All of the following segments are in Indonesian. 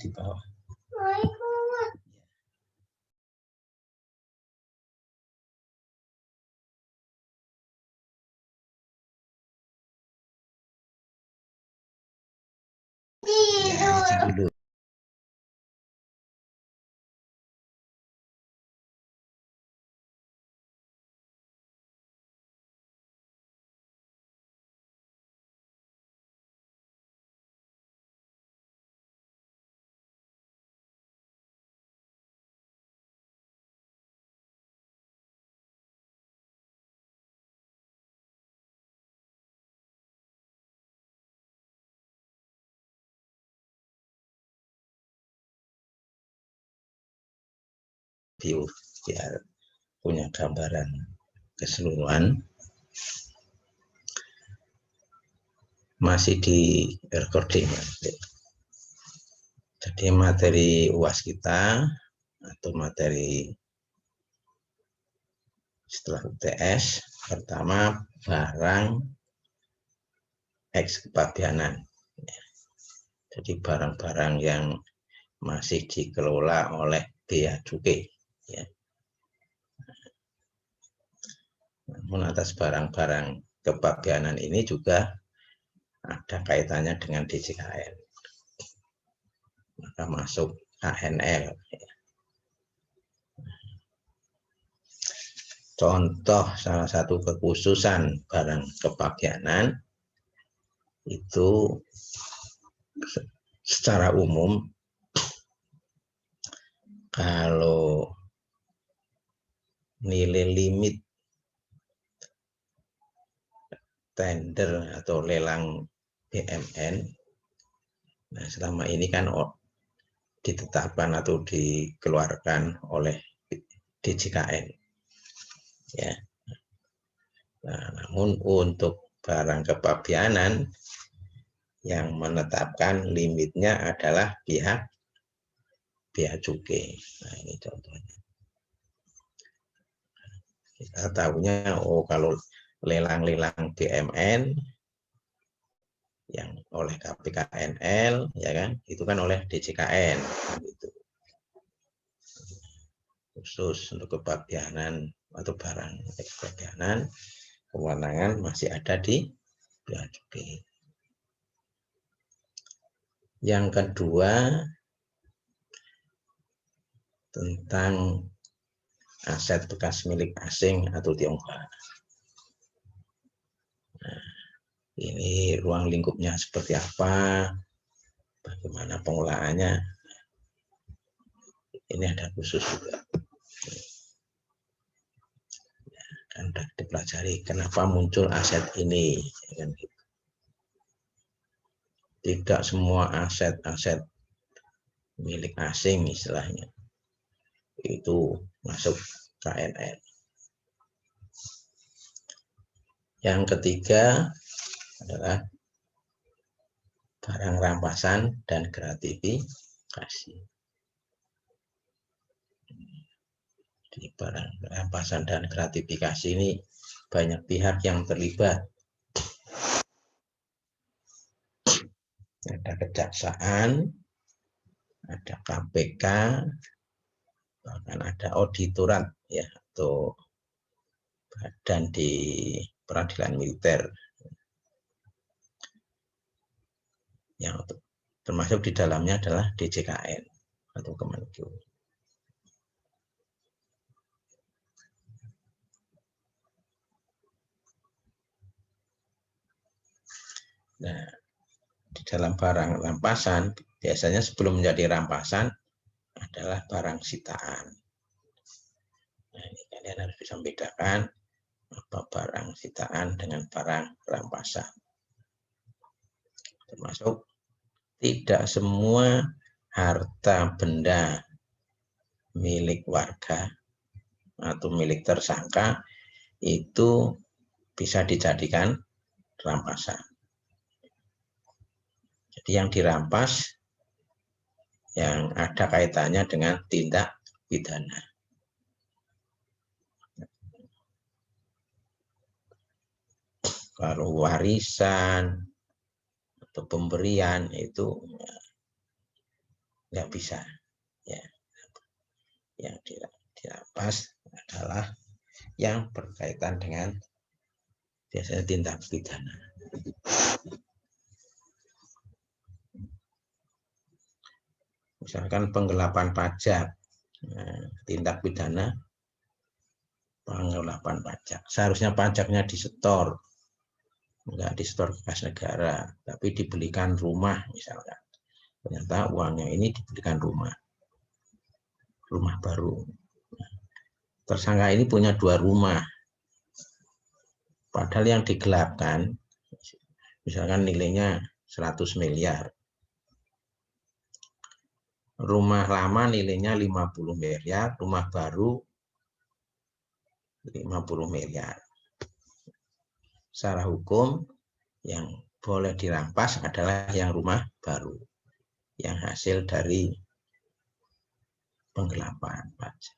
di bawah. Ya, dulu. View biar punya gambaran keseluruhan. Masih di recording. Jadi materi UAS kita atau materi setelah UTS pertama barang eks kepabianan. Jadi barang-barang yang masih dikelola oleh Bea Cukai. Ya. Namun atas barang-barang kepabianan ini juga ada kaitannya dengan DJKN. Maka masuk KNL. Contoh salah satu kekhususan barang kepabianan itu secara umum kalau nilai limit tender atau lelang BMN, nah selama ini kan ditetapkan atau dikeluarkan oleh DJKN. Ya. Nah, namun untuk barang kepabianan yang menetapkan limitnya adalah pihak Bea Cukai. Nah, ini contohnya. Kita tahunya, oh kalau lelang-lelang BMN yang oleh KPKNL, ya kan, itu kan oleh DJKN, gitu. Khusus untuk kepabianan atau barang kepabianan, kewenangan masih ada di Bea Cukai. Yang kedua, tentang aset bekas milik asing atau Tionghoa. Nah, ini ruang lingkupnya seperti apa, bagaimana pengolahannya, ini ada khusus juga. Dan dipelajari kenapa muncul aset ini. Tidak semua aset-aset milik asing istilahnya itu masuk KNL. Yang ketiga adalah barang rampasan dan gratifikasi. Di barang rampasan dan gratifikasi ini banyak pihak yang terlibat. Ada kejaksaan, ada KPK, bahkan ada auditorat ya atau badan di peradilan militer yang termasuk di dalamnya adalah DJKN atau Kemenkeu. Nah, di dalam barang rampasan biasanya sebelum menjadi rampasan adalah barang sitaan. Nah, ini kalian harus bisa membedakan apa barang sitaan dengan barang rampasan. Termasuk tidak semua harta benda milik warga atau milik tersangka itu bisa dijadikan rampasan. Jadi yang dirampas yang ada kaitannya dengan tindak pidana. Kalau warisan atau pemberian itu nggak bisa. Ya, yang dirampas adalah yang berkaitan dengan biasanya tindak pidana. Misalkan penggelapan pajak, tindak pidana penggelapan pajak. Seharusnya pajaknya disetor, enggak disetor ke kas negara, tapi dibelikan rumah misalkan. Ternyata uangnya ini dibelikan rumah baru. Tersangka ini punya 2 rumah, padahal yang digelapkan misalkan nilainya 100 miliar. Rumah lama nilainya 50 miliar, rumah baru 50 miliar. Secara hukum yang boleh dirampas adalah yang rumah baru, yang hasil dari penggelapan pajak.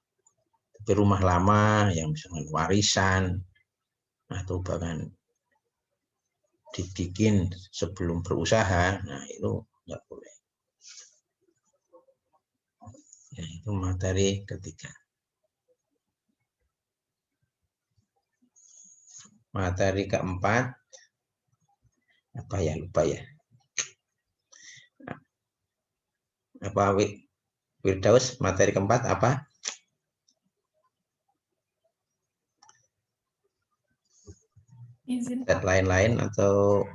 Tapi rumah lama yang misalnya warisan atau bahkan dibikin sebelum berusaha, nah itu nggak boleh. Ya, itu materi ketiga. Materi keempat, apa ya, lupa ya. Apa Firdaus, materi keempat apa? Izin Aset lain-lain atau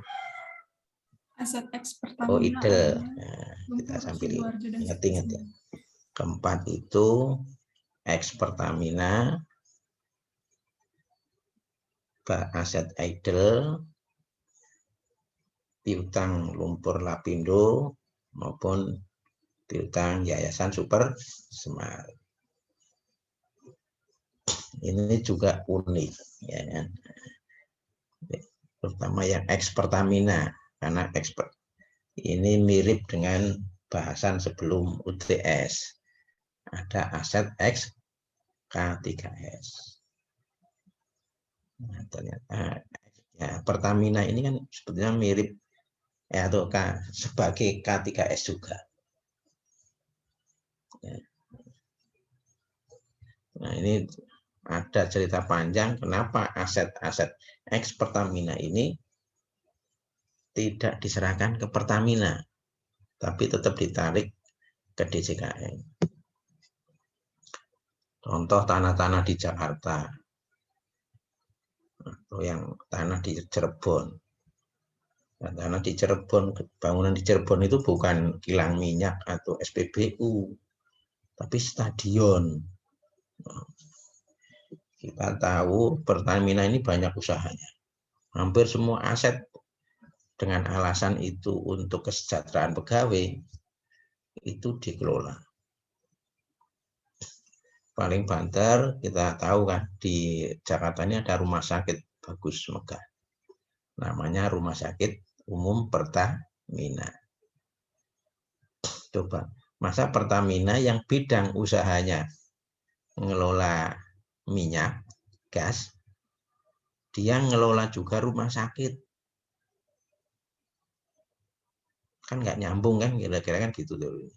aset X Pertamina. ide. Nah, kita sambil ingat-ingat ya. Keempat itu X Pertamina, aset idle, piutang lumpur Lapindo maupun piutang Yayasan Super Smart. Ini juga unik, ya kan? Terutama yang X Pertamina, karena ini mirip dengan bahasan sebelum UTS. Ada aset X K3S. Nah, ternyata ya, Pertamina ini kan sebetulnya mirip atau sebagai K3S juga. Ya. Nah, ini ada cerita panjang kenapa aset-aset X Pertamina ini tidak diserahkan ke Pertamina, tapi tetap ditarik ke DJKN. Contoh tanah-tanah di Jakarta, atau yang tanah di Cirebon. Nah, tanah di Cirebon, bangunan di Cirebon itu bukan kilang minyak atau SPBU, tapi stadion. Kita tahu Pertamina ini banyak usahanya. Hampir semua aset dengan alasan itu untuk kesejahteraan pegawai itu dikelola. Paling banter kita tahu kan, di Jakarta ini ada rumah sakit bagus megah. Namanya Rumah Sakit Umum Pertamina. Coba, masa Pertamina yang bidang usahanya ngelola minyak, gas, dia ngelola juga rumah sakit. Kan nggak nyambung kan, kira-kira kan gitu tuh.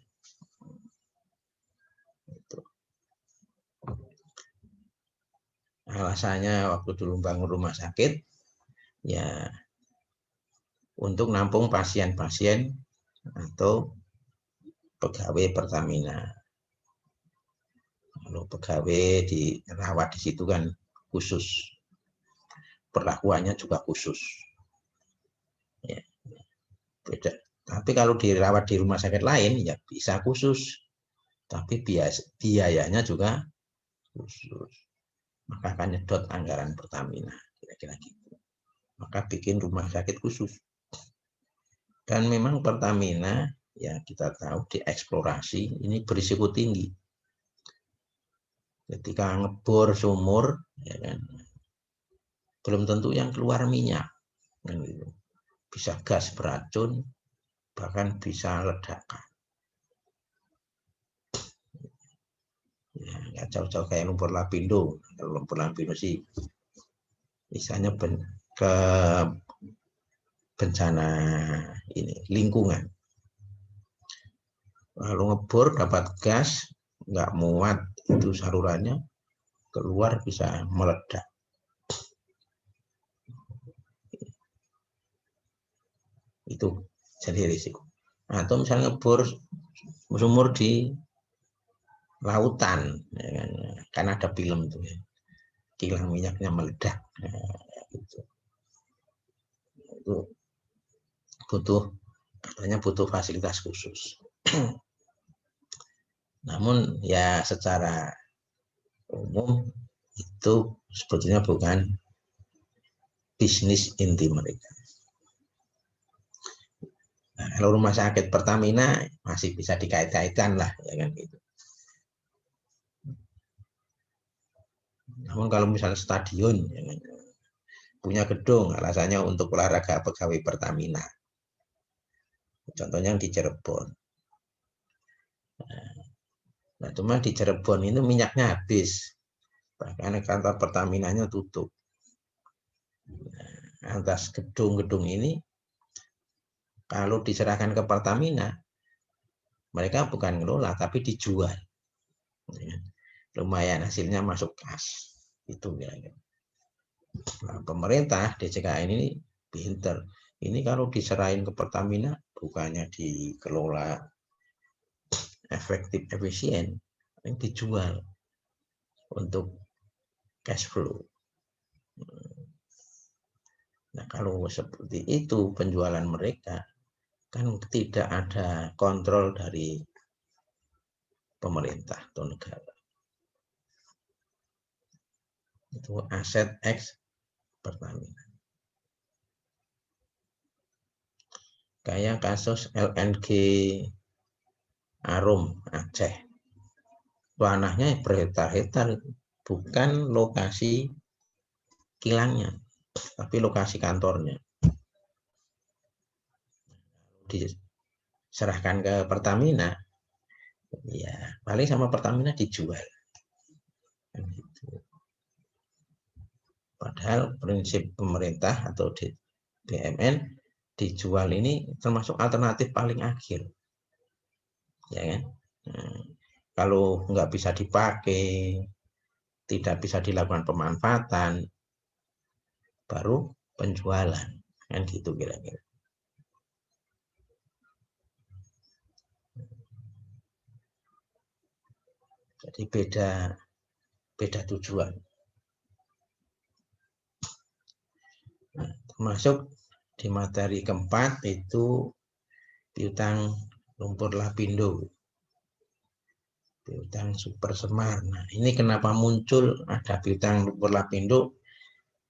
Alasannya waktu dulu bangun rumah sakit, ya untuk nampung pasien-pasien atau pegawai Pertamina. Kalau pegawai dirawat di situ kan khusus, perlakuannya juga khusus. Ya, beda. Tapi kalau dirawat di rumah sakit lain ya bisa khusus, tapi biayanya juga khusus. Maka akan nyedot anggaran Pertamina, kira-kira gitu. Maka bikin rumah sakit khusus. Dan memang Pertamina ya kita tahu dieksplorasi ini berisiko tinggi. Ketika ngebor sumur, ya kan, belum tentu yang keluar minyak, kan gitu. Bisa gas beracun, bahkan bisa ledakan. Ya, nggak jauh-jauh kayak lumpur Lapindo. Kalau lumpur Lapindo sih misalnya ke bencana ini lingkungan. lalu ngebor dapat gas, nggak muat itu salurannya, keluar bisa meledak. Itu jadi risiko. Atau misalnya ngebor sumur di lautan, ya kan ada film tuh ya, kilang minyaknya meledak. Gitu. Itu katanya butuh fasilitas khusus. Namun ya secara umum itu sebetulnya bukan bisnis inti mereka. Nah, kalau rumah sakit Pertamina masih bisa dikait-kaitkan lah, ya kan gitu. Namun kalau misalnya stadion, ya kan, punya gedung, alasannya untuk olahraga pegawai Pertamina. Contohnya yang di Cirebon. Nah, cuma di Cirebon itu minyaknya habis. Bahkan kantor Pertaminanya tutup. Nah, atas gedung-gedung ini, kalau diserahkan ke Pertamina, mereka bukan ngelola, tapi dijual. Lumayan hasilnya masuk kas. Itu kira-kira. Nah, pemerintah DJKN ini pinter. Ini kalau diserahin ke Pertamina, bukannya dikelola efektif, efisien, yang dijual untuk cash flow. Nah, kalau seperti itu penjualan mereka, kan tidak ada kontrol dari pemerintah atau negara. Itu aset X Pertamina. Kayak kasus LNG Arum Aceh. Tanahnya berhektar-hektar, bukan lokasi kilangnya, tapi lokasi kantornya. Diserahkan ke Pertamina, ya paling sama Pertamina dijual. Padahal prinsip pemerintah atau di BUMN dijual ini termasuk alternatif paling akhir, ya kan? Nah, kalau nggak bisa dipakai, tidak bisa dilakukan pemanfaatan, baru penjualan, kan gitu kira-kira. Jadi beda tujuan. Nah, termasuk di materi keempat itu piutang lumpur lapindo, piutang super semar. Nah, ini kenapa muncul ada piutang lumpur lapindo?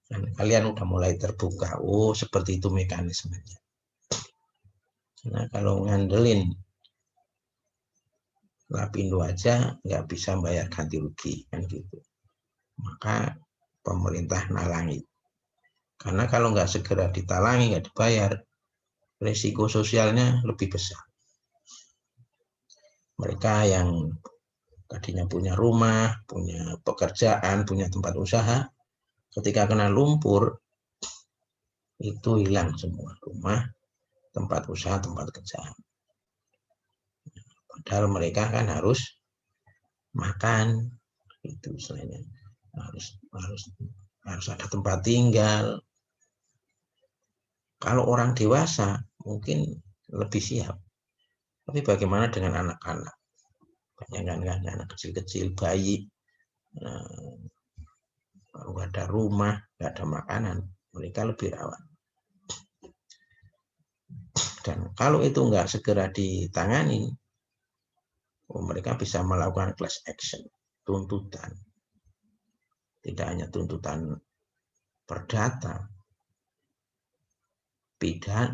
Dan kalian udah mulai terbuka. Oh, seperti itu mekanismenya. Nah, kalau ngandelin lapindo aja nggak bisa bayar ganti rugi, kan gitu. Maka pemerintah nalangi. Karena kalau nggak segera ditalangi, nggak dibayar, risiko sosialnya lebih besar. Mereka yang tadinya punya rumah, punya pekerjaan, punya tempat usaha, ketika kena lumpur, itu hilang semua. Rumah, tempat usaha, tempat kerjaan. Padahal mereka kan harus makan, itu istilahnya. Harus ada tempat tinggal. Kalau orang dewasa mungkin lebih siap. Tapi bagaimana dengan anak-anak? Banyak kan anak kecil-kecil, bayi, nggak ada rumah, nggak ada makanan, mereka lebih rawan. Dan kalau itu nggak segera ditangani, mereka bisa melakukan class action, tuntutan. Tidak hanya tuntutan perdata, bisa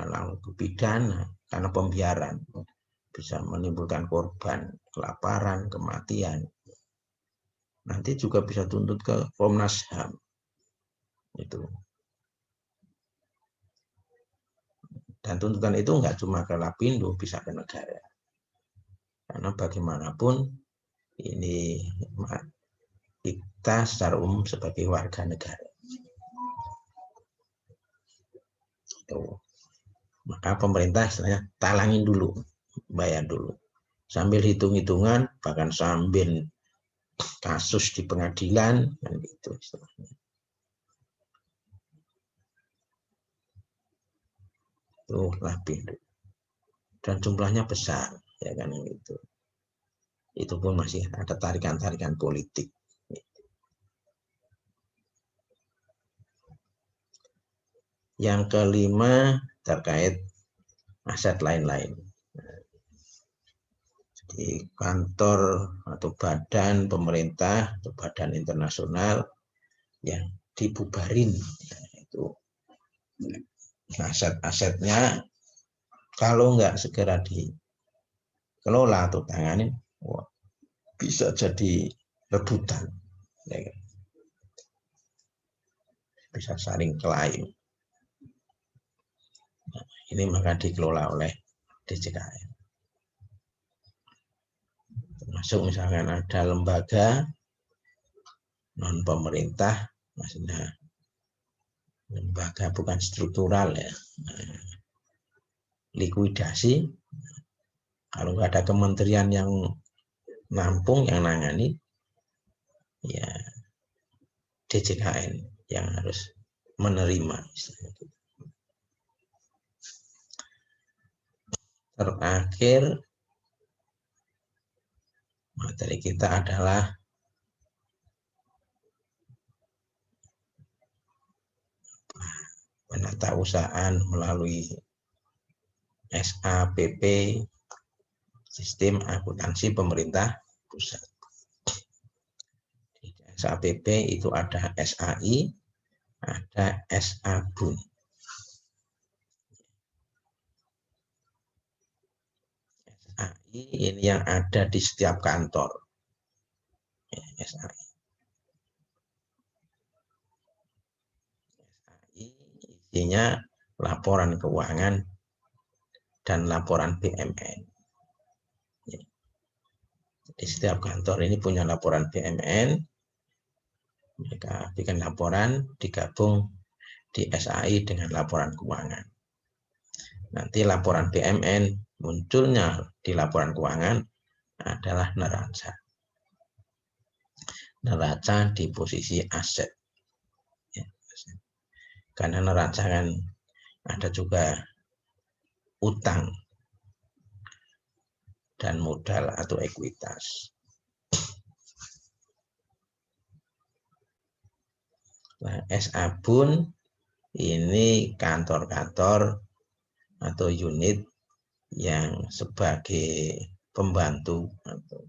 langsung pidana karena pembiaran, bisa menimbulkan korban, kelaparan, kematian. Nanti juga bisa tuntut ke Komnas HAM. Itu. Dan tuntutan itu nggak cuma ke Lapindo, bisa ke negara. Karena bagaimanapun ini kita secara umum sebagai warga negara. Itu. Maka pemerintah istilahnya talangin dulu, bayar dulu. sambil hitung-hitungan, bahkan sambil kasus di pengadilan, kan gitu istilahnya. Itu lebih, dan jumlahnya besar, ya kan gitu. Itu pun masih ada tarikan-tarikan politik. Yang kelima terkait aset lain-lain. Di kantor atau badan pemerintah atau badan internasional yang dibubarin, itu aset-asetnya kalau nggak segera dikelola atau tangani, bisa jadi rebutan, ya kan? Bisa saling klaim. Nah, ini maka dikelola oleh DJKN. Termasuk misalkan ada lembaga non pemerintah, maksudnya lembaga bukan struktural ya, likuidasi, kalau nggak ada kementerian yang nampung, yang nangani, ya DJKN yang harus menerima. Terakhir materi kita adalah penatausahaan melalui SAPP, Sistem Akuntansi Pemerintah Pusat. Di SAPP itu ada SAI, ada SABUN. SAI ini yang ada di setiap kantor. SAI. Isinya laporan keuangan dan laporan BMN. Di setiap kantor ini punya laporan BMN, mereka bikin laporan, digabung di SAI dengan laporan keuangan. Nanti laporan BMN munculnya di laporan keuangan adalah neraca. Neraca di posisi aset. Karena neraca kan ada juga utang dan modal atau ekuitas. Nah, SABUN ini kantor-kantor atau unit yang sebagai pembantu atau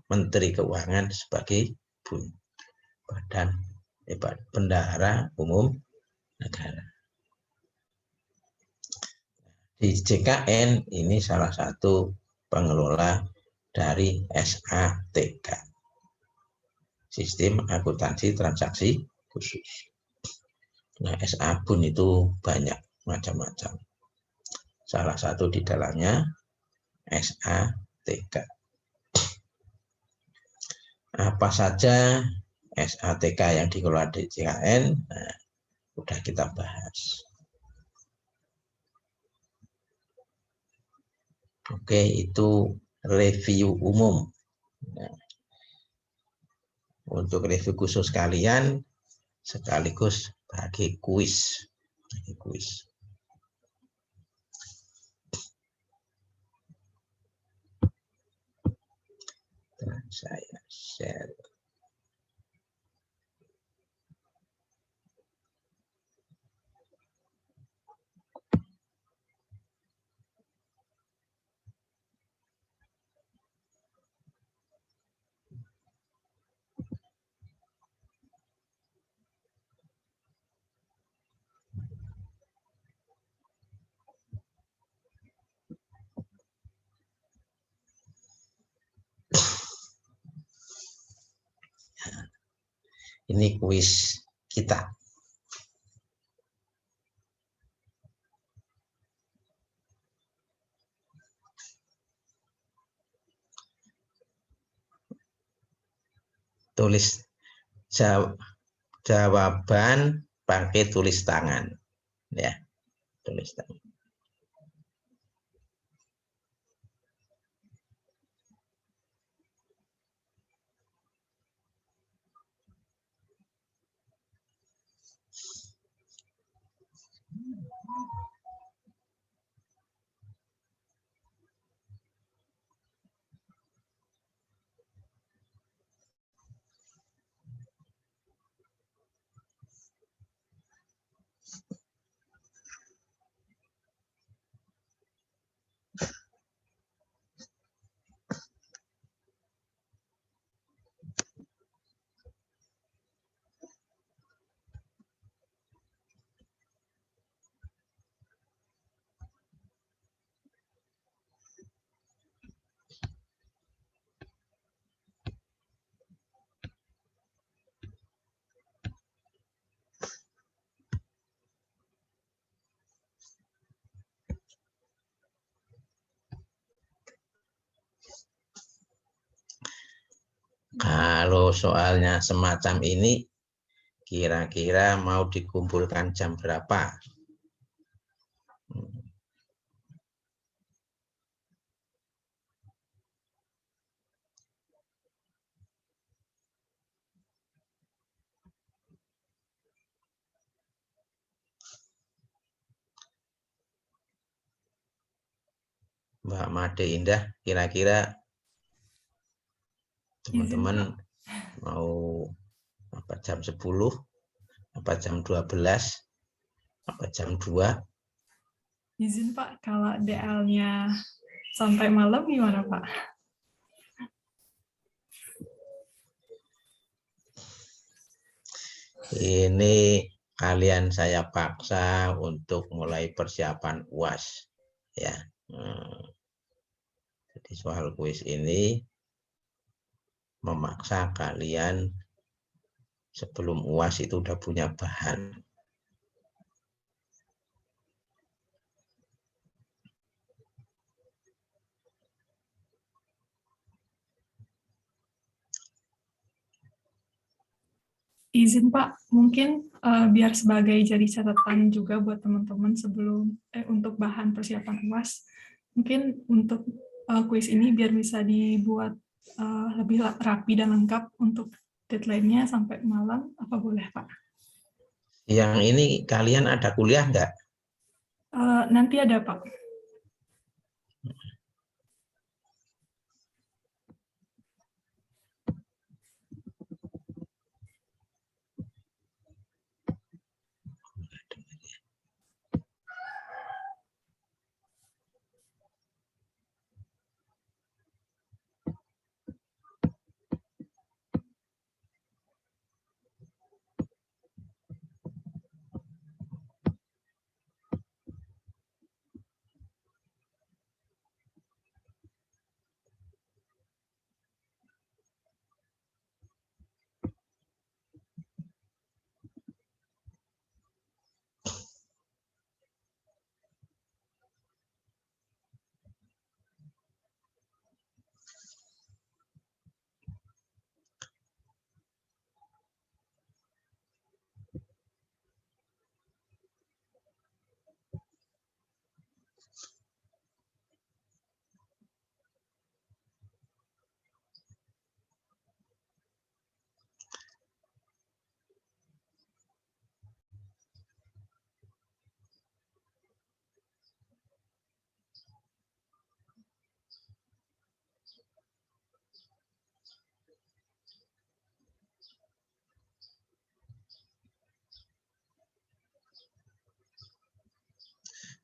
Menteri Keuangan sebagai Badan Bendahara Umum Negara. Di JKN ini salah satu pengelola dari SATK, Sistem Akuntansi Transaksi Khusus. Nah, SABUN itu banyak macam-macam. Salah satu di dalamnya SATK. Apa saja SATK yang dikelola di JKN? Nah, udah kita bahas. Oke, itu review umum. Nah, untuk review khusus kalian sekaligus bagi kuis. Nah, saya share. Ini kuis kita. Tulis jawaban pakai tulis tangan. Ya, tulis tangan. Kalau soalnya semacam ini, kira-kira mau dikumpulkan jam berapa? Mbak Made Indah, kira-kira teman-teman mau apa jam 10, apa jam 12, apa jam 2? Izin Pak, kalau DL-nya sampai malam gimana Pak? Ini kalian saya paksa untuk mulai persiapan UAS ya. Jadi soal kuis ini memaksa kalian sebelum UAS itu udah punya bahan. Izin Pak, mungkin biar sebagai jadi catatan juga buat teman-teman sebelum untuk bahan persiapan UAS, mungkin untuk kuis ini biar bisa dibuat lebih rapi dan lengkap untuk deadline-nya sampai malam, apa boleh Pak? Yang ini kalian ada kuliah nggak? Nanti ada Pak.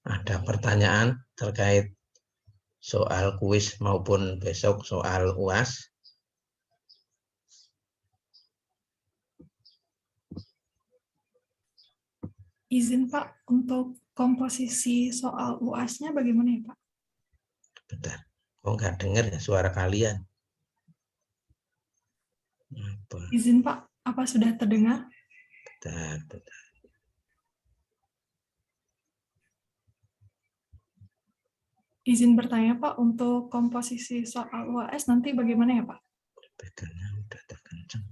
Ada pertanyaan terkait soal kuis maupun besok soal UAS? Izin Pak, untuk komposisi soal UAS-nya bagaimana ya Pak? Bentar, kok nggak dengar ya suara kalian? Apa? Izin Pak, apa sudah terdengar? Bentar. Izin bertanya Pak, untuk komposisi soal UAS nanti bagaimana ya Pak? Bedanya udah terkencang.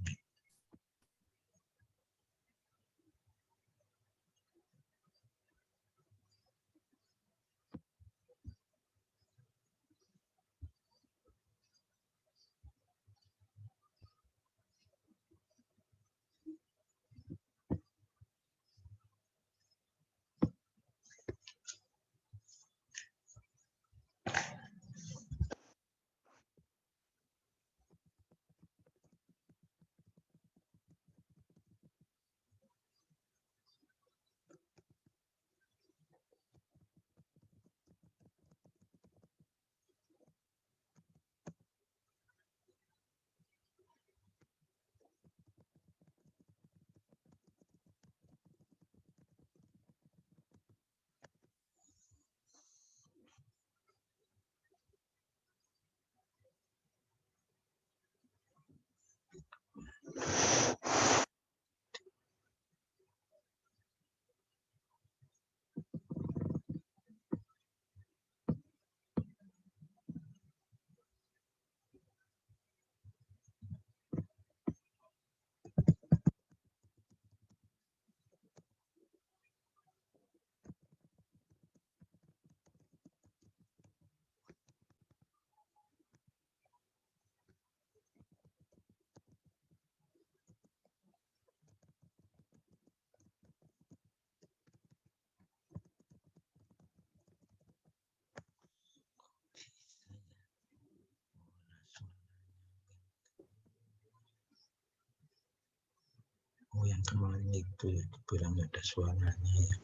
yang kemarin itu ya, bilang ada suaranya ya.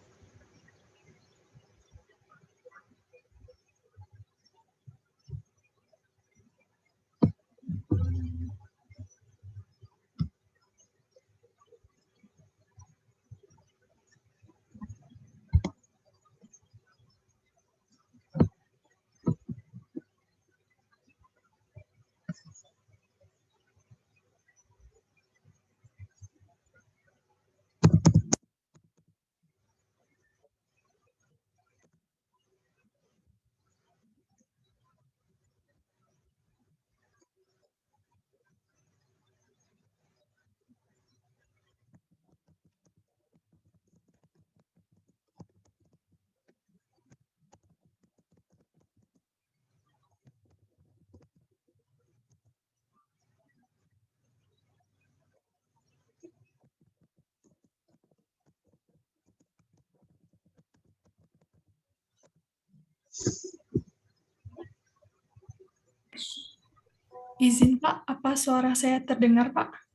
Izin Pak, apa suara saya terdengar Pak?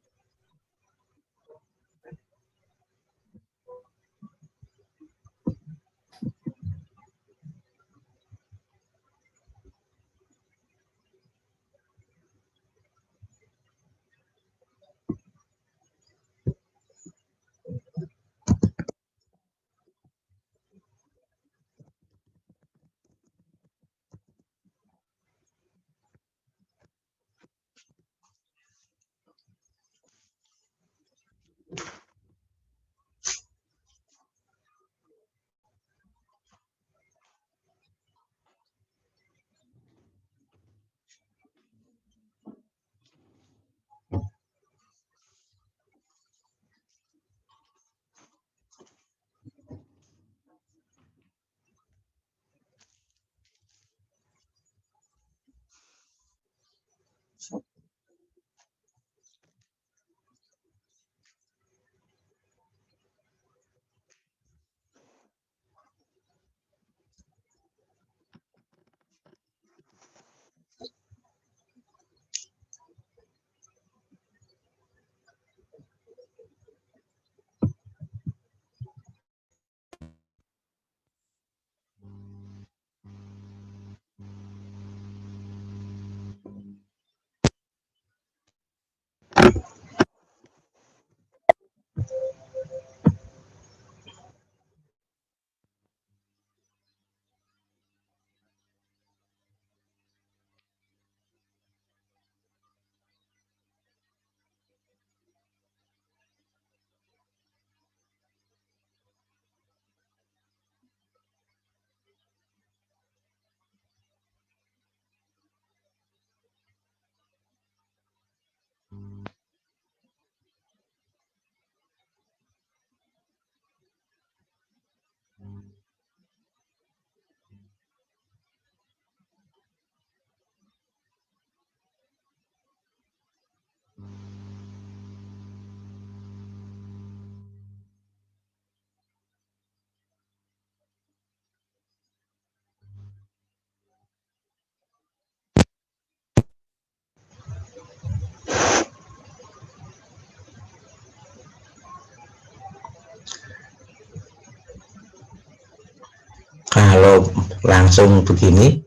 Kalau langsung begini,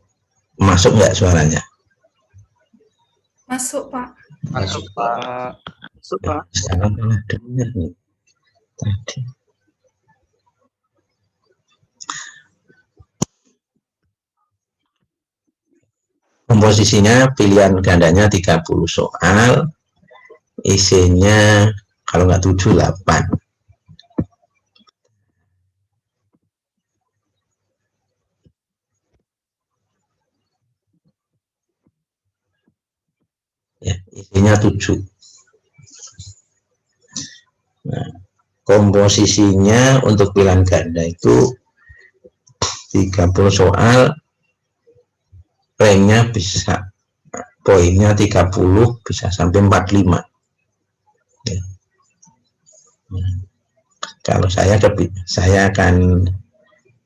masuk nggak suaranya? Masuk Pak. Masuk Pak. Sekarang malah dengar nih. Tadi. Komposisinya pilihan gandanya 30 soal, isinya kalau nggak 7, 8. Ya, isinya 7. Nah, komposisinya untuk pilihan ganda itu 30 soal, ranknya bisa, poinnya 30, bisa sampai 45. Ya. Kalau saya akan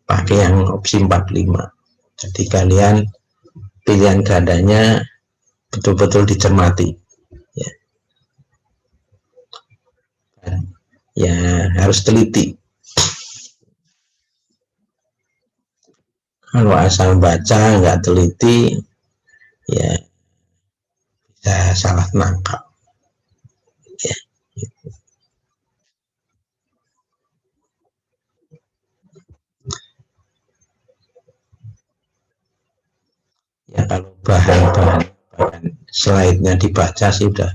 pakai yang opsi 45. Jadi kalian pilihan gandanya betul-betul dicermati. Ya. ya harus teliti. Kalau asal baca nggak teliti, ya bisa salah nangkap. Ya. Ya kalau bahan slide-nya dibaca sih udah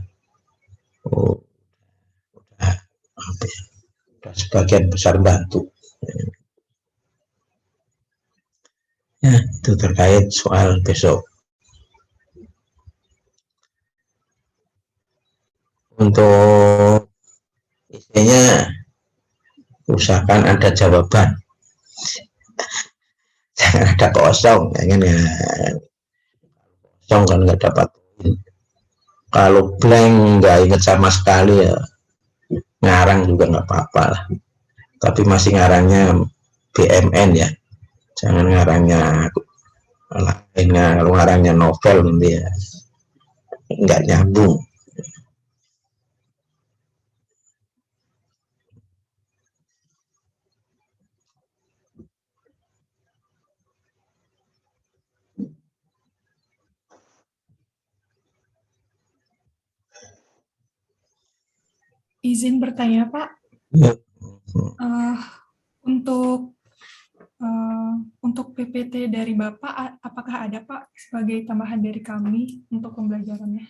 sebagian besar bantu. Ya, itu terkait soal besok. Untuk isinya usahakan ada jawaban, jangan ada kosong, ya kosong kan nggak dapat. Kalau blank nggak inget sama sekali ya ngarang juga nggak apa-apa lah. Tapi masih ngarangnya BMN ya, jangan ngarangnya lainnya. Kalau ngarangnya novel nanti ya nggak nyambung. Izin bertanya, Pak. Ya. Untuk PPT dari Bapak, apakah ada Pak sebagai tambahan dari kami untuk pembelajarannya?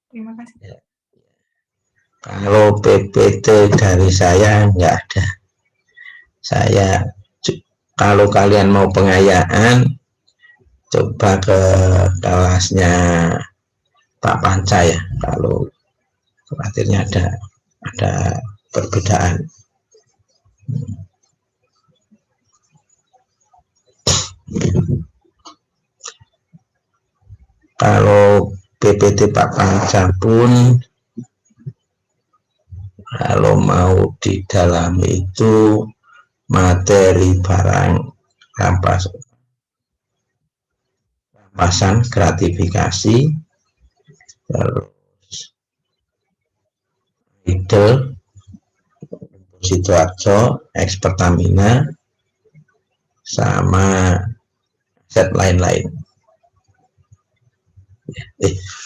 Terima kasih. Ya. Kalau PPT dari saya nggak ada. Saya kalau kalian mau pengayaan, coba ke kelasnya Pak Panca ya. Kalau khawatirnya ada perbedaan. Kalau PPT Pak Panca pun kalau mau di dalam itu materi barang rampasan gratifikasi, terus ide Sidoarjo, ex Pertamina, sama set lain-lain.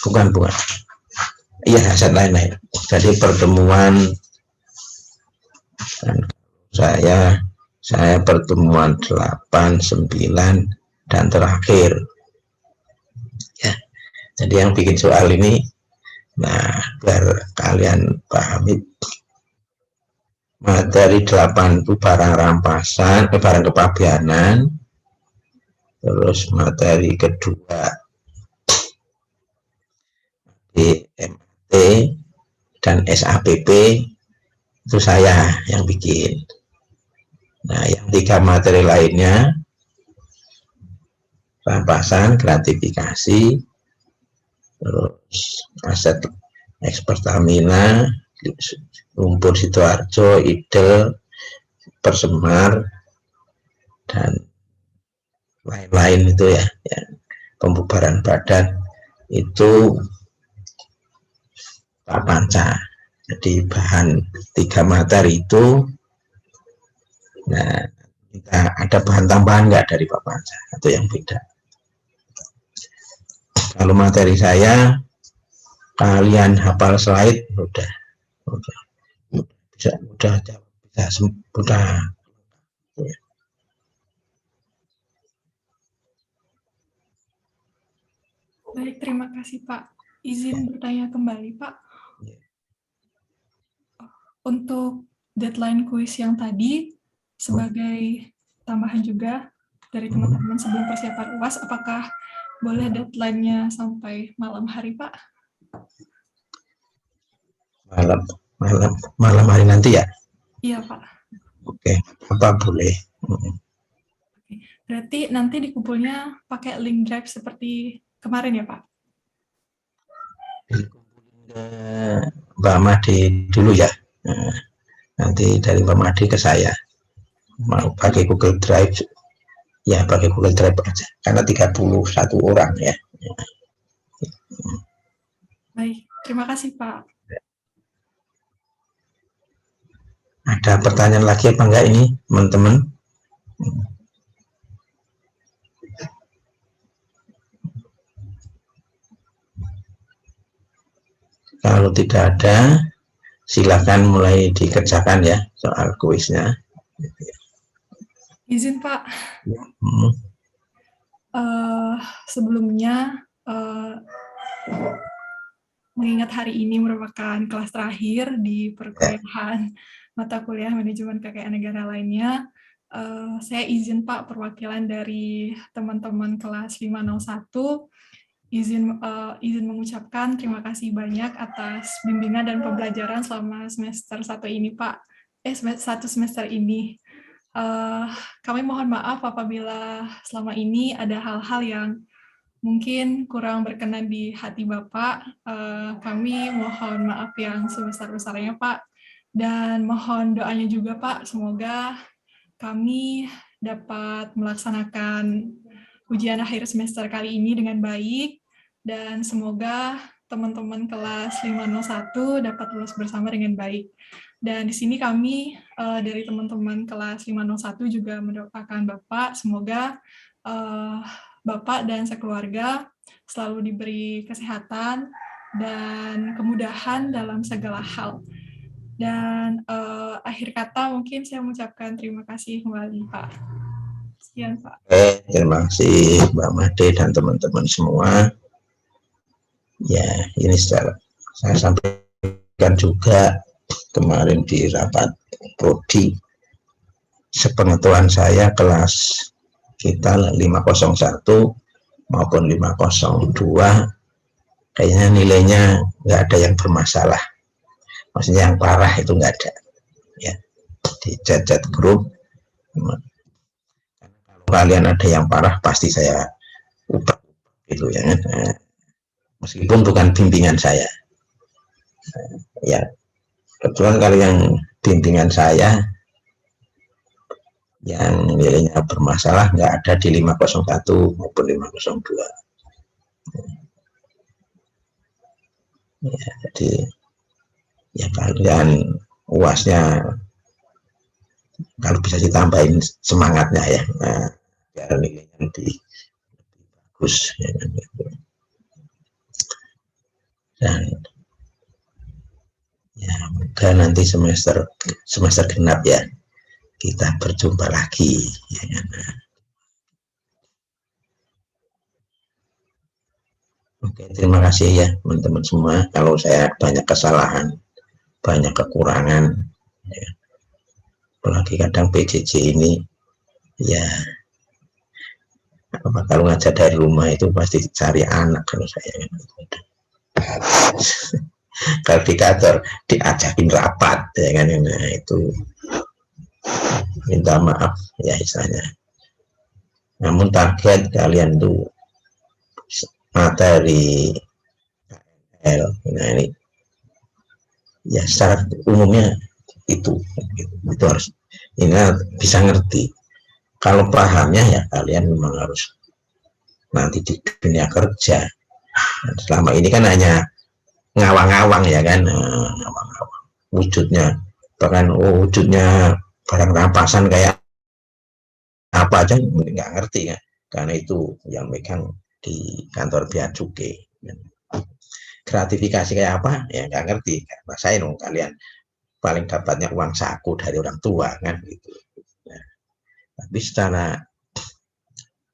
Bukan. Iya, set lain-lain. Jadi pertemuan saya pertemuan 8, 9, dan terakhir. Ya. Jadi yang bikin soal ini, nah biar kalian pahami, materi 8 itu barang rampasan, barang kepabeanan. Terus materi kedua DMT dan SAPP itu saya yang bikin. Nah, yang 3 materi lainnya rampasan, gratifikasi, terus aset ex Pertamina, Lumpur Sidoarjo, Ide, Persemar, dan lain-lain itu ya, pembubaran badan itu Pak Panca. Jadi bahan 3 materi itu, nah ada bahan tambahan nggak dari Pak Panca atau yang beda? Kalau materi saya, kalian hafal slide udah bisa Baik, terima kasih Pak. Izin bertanya kembali Pak. Untuk deadline kuis yang tadi, sebagai tambahan juga dari teman-teman sebelum persiapan UAS, apakah boleh deadline-nya sampai malam hari Pak? Malam hari nanti ya? Iya Pak. Oke, apa boleh? Berarti nanti dikumpulnya pakai link drive seperti kemarin ya Pak? Mbak Made dulu ya. Nanti dari Mbak Made ke saya. Mau pakai Google Drive, ya pakai Google Drive aja. Karena 31 orang ya. Baik, terima kasih Pak. Ada pertanyaan lagi apa enggak ini, teman-teman? Kalau tidak ada, silakan mulai dikerjakan ya soal kuisnya. Izin Pak. Sebelumnya mengingat hari ini merupakan kelas terakhir di perkuliahan mata kuliah manajemen kekayaan negara lainnya, saya izin Pak perwakilan dari teman-teman kelas 501 izin mengucapkan terima kasih banyak atas bimbingan dan pembelajaran selama semester 1 ini Pak. Satu semester ini. Kami mohon maaf apabila selama ini ada hal-hal yang mungkin kurang berkenan di hati Bapak. Kami mohon maaf yang sebesar-besarnya Pak. Dan mohon doanya juga Pak, semoga kami dapat melaksanakan ujian akhir semester kali ini dengan baik. Dan semoga teman-teman kelas 501 dapat lulus bersama dengan baik. Dan di sini kami dari teman-teman kelas 501 juga mendoakan Bapak, semoga Bapak dan sekeluarga selalu diberi kesehatan dan kemudahan dalam segala hal. Dan akhir kata mungkin saya mengucapkan terima kasih kembali Pak. Sekian Pak. Terima kasih Mbak Made dan teman-teman semua. Ya, ini saya sampaikan juga kemarin di rapat prodi, sepengetahuan saya kelas kita 501 maupun 502 kayaknya nilainya nggak ada yang bermasalah, maksudnya yang parah itu nggak ada ya. Di chat grup, kalau kalian ada yang parah pasti saya ubah gitu ya, meskipun bukan bimbingan saya ya. Kebetulan kalau yang bimbingan saya yang nilainya bermasalah nggak ada di 501 maupun 502 ya. Jadi ya kalian UASnya kalau bisa ditambahin semangatnya ya, biar nilainya lebih bagus ya, dan ya moga nanti semester genap ya kita berjumpa lagi ya kan. Oke, terima kasih ya teman-teman semua. Kalau saya banyak kesalahan, banyak kekurangan ya. Apalagi kadang PJJ ini ya, kalau ngajar dari rumah itu pasti cari anak kalau saya. Kalau di kantor diajakin rapat ya kan, nah itu minta maaf ya istilahnya. Namun target kalian tuh materi KL, nah ini ya secara umumnya itu harus ini bisa ngerti. Kalau pahamnya ya kalian memang harus nanti di dunia kerja. Nah, selama ini kan hanya ngawang-ngawang ya kan, ngawang-ngawang wujudnya, bahkan wujudnya barang rampasan kayak apa aja nggak ngerti kan, karena itu yang megang di kantor bea cukai. Gratifikasi kayak apa ya nggak ngerti, rasain dong kalian paling dapatnya uang saku dari orang tua kan gitu. Nah, tapi secara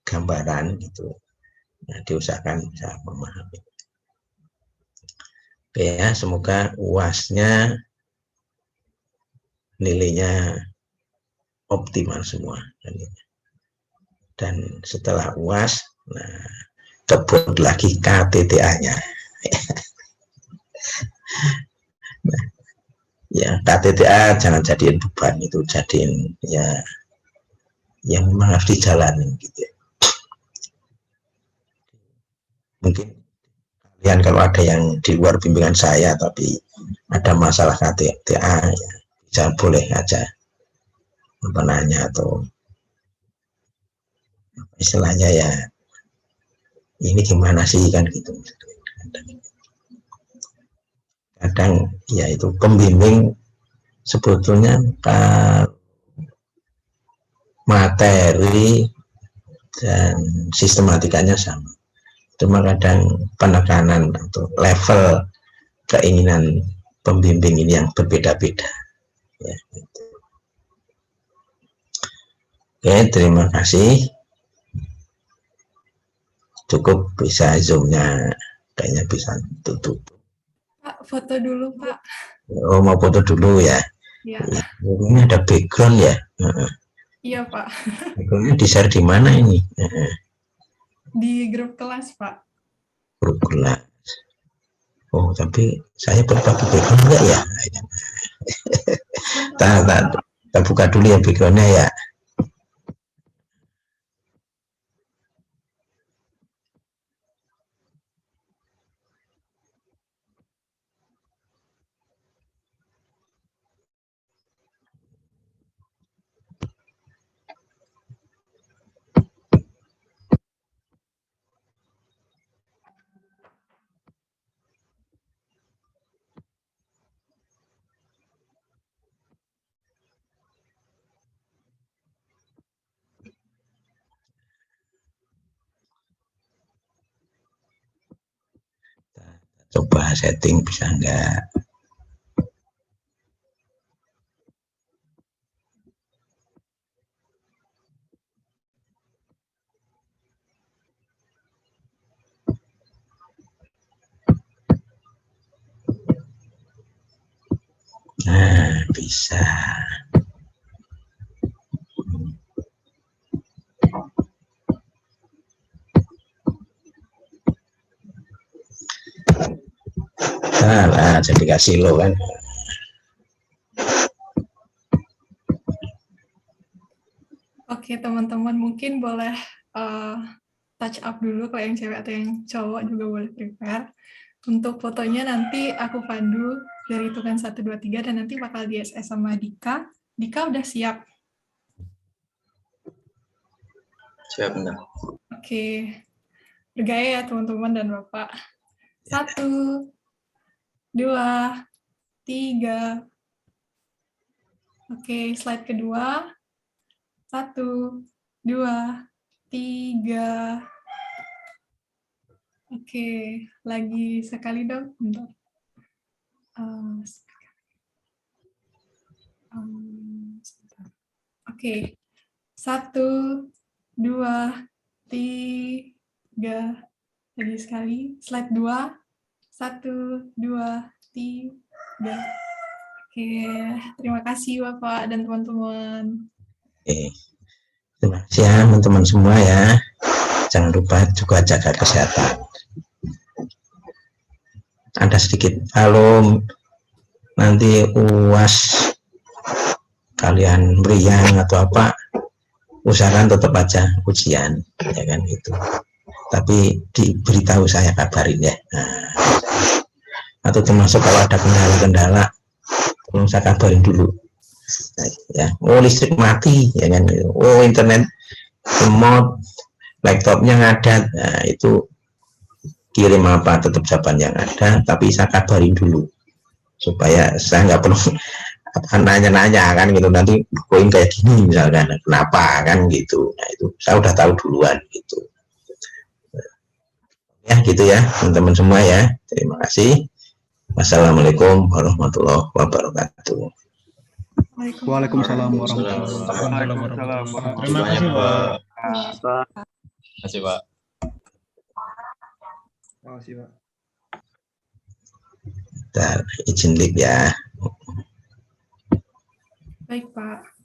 gambaran gitu, nah, diusahakan bisa memahami. Oke ya, semoga UASnya nilainya optimal semua. Dan setelah UAS, nah, kebut lagi KTTA-nya. Nah, ya KTTA jangan jadiin beban, itu jadiin ya yang memang harus dijalani gitu ya. Mungkin kalian kalau ada yang di luar bimbingan saya tapi ada masalah KTTA ya bisa boleh aja nanya atau istilahnya ya ini gimana sih kan gitu. Kadang ya itu pembimbing sebetulnya materi dan sistematikanya sama. Cuma kadang penekanan atau level keinginan pembimbing ini yang berbeda-beda. Ya. Oke, terima kasih. Cukup bisa zoom-nya, kayaknya bisa tutup. Pak, foto dulu, Pak. Oh, mau foto dulu ya? Ya. Ini ada background ya? Iya, Pak. Backgroundnya di-share di mana ini? Di grup kelas, Pak. Grup kelas. Oh, tapi saya berbagi background enggak ya? Kita buka dulu ya backgroundnya ya. Coba setting bisa enggak? Nah, bisa. Nah, jadi kasih lo kan. Oke, teman-teman, mungkin boleh touch up dulu kalau yang cewek atau yang cowok juga boleh prepare. Untuk fotonya nanti aku pandu dari hitungan 1, 2, 3 dan nanti bakal di SS sama Dika. Dika udah siap? Siap, enggak? Oke. Bergaya ya teman-teman dan Bapak. 1, 2, 3. Oke, slide kedua. 1, 2, 3. Oke, lagi sekali dong. Bentar. Oke, 1, 2, 3. Lagi sekali. Slide 2. 1, 2, 3. Oke, terima kasih Bapak dan teman-teman. Oke. Terima kasih ya teman-teman semua ya. Jangan lupa juga jaga kesehatan. Ada sedikit, kalau nanti UAS kalian meriang atau apa, usahakan tetap aja ujian, ya kan gitu. Tapi diberitahu saya kabarin ya. Nah, atau termasuk kalau ada kendala-kendala, tolong saya kabarin dulu. Nah, ya, oh listrik mati, ya kan? Oh internet remote, laptopnya ngadat, nah itu kirim apa tetap jawaban yang ada, tapi saya kabarin dulu supaya saya nggak perlu nanya-nanya kan gitu, nanti koin kayak gini misalkan kenapa kan gitu. Nah itu saya udah tahu duluan gitu ya, gitu ya teman-teman semua ya. Terima kasih. Wassalamualaikum warahmatullahi wabarakatuh. Waalaikumsalam warahmatullahi wabarakatuh. Terima kasih Pak. Terima kasih Pak. Terima kasih Pak. Bentar, izin live ya. Baik Pak.